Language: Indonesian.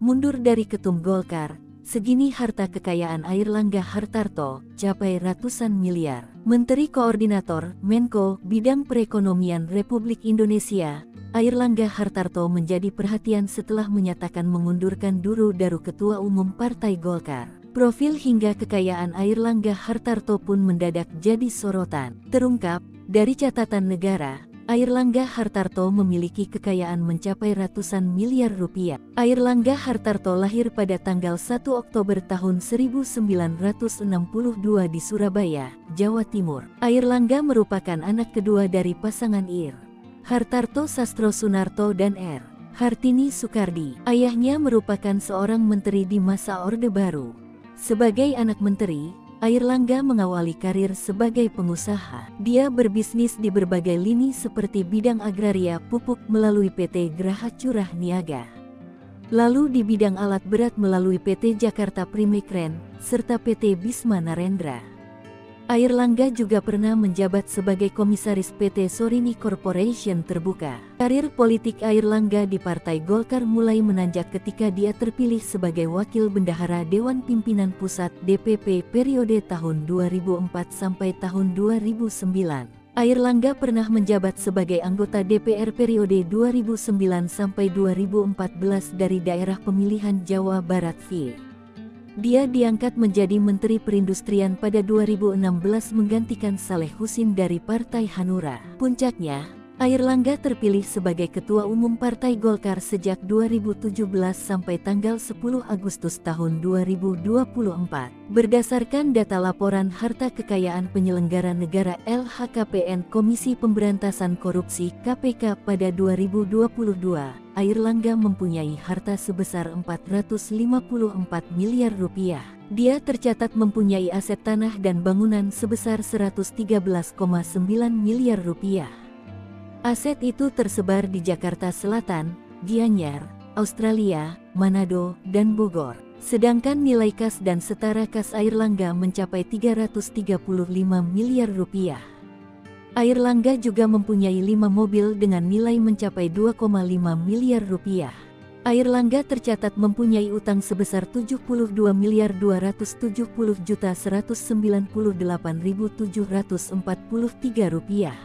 Mundur dari Ketum Golkar, segini harta kekayaan Airlangga Hartarto capai ratusan miliar. Menteri Koordinator Menko Bidang Perekonomian Republik Indonesia, Airlangga Hartarto menjadi perhatian setelah menyatakan mengundurkan diri dari Ketua Umum Partai Golkar. Profil hingga kekayaan Airlangga Hartarto pun mendadak jadi sorotan. Terungkap dari catatan negara, Airlangga Hartarto memiliki kekayaan mencapai ratusan miliar rupiah. Airlangga Hartarto lahir pada tanggal 1 Oktober tahun 1962 di Surabaya, Jawa Timur. Airlangga merupakan anak kedua dari pasangan Ir. Hartarto Sastro Sunarto dan R. Hartini Soekardi. Ayahnya merupakan seorang menteri di masa Orde Baru. Sebagai anak menteri, Airlangga mengawali karir sebagai pengusaha. Dia berbisnis di berbagai lini seperti bidang agraria pupuk melalui PT Graha Curah Niaga. Lalu di bidang alat berat melalui PT Jakarta Primekren, serta PT Bisma Narendra. Airlangga juga pernah menjabat sebagai komisaris PT Sorini Corporation Terbuka. Karir politik Airlangga di Partai Golkar mulai menanjak ketika dia terpilih sebagai Wakil Bendahara Dewan Pimpinan Pusat DPP periode tahun 2004 sampai tahun 2009. Airlangga pernah menjabat sebagai anggota DPR periode 2009 sampai 2014 dari daerah pemilihan Jawa Barat V. Dia diangkat menjadi Menteri Perindustrian pada 2016 menggantikan Saleh Husin dari Partai Hanura. Puncaknya, Airlangga terpilih sebagai Ketua Umum Partai Golkar sejak 2017 sampai tanggal 10 Agustus tahun 2024. Berdasarkan data laporan harta kekayaan penyelenggara negara LHKPN Komisi Pemberantasan Korupsi KPK pada 2022, Airlangga mempunyai harta sebesar 454 miliar rupiah. Dia tercatat mempunyai aset tanah dan bangunan sebesar 113,9 miliar rupiah. Aset itu tersebar di Jakarta Selatan, Gianyar, Australia, Manado, dan Bogor. Sedangkan nilai kas dan setara kas Airlangga mencapai 335 miliar rupiah. Airlangga juga mempunyai 5 mobil dengan nilai mencapai 2,5 miliar rupiah. Airlangga tercatat mempunyai utang sebesar 72 miliar 270 juta 198.743 rupiah.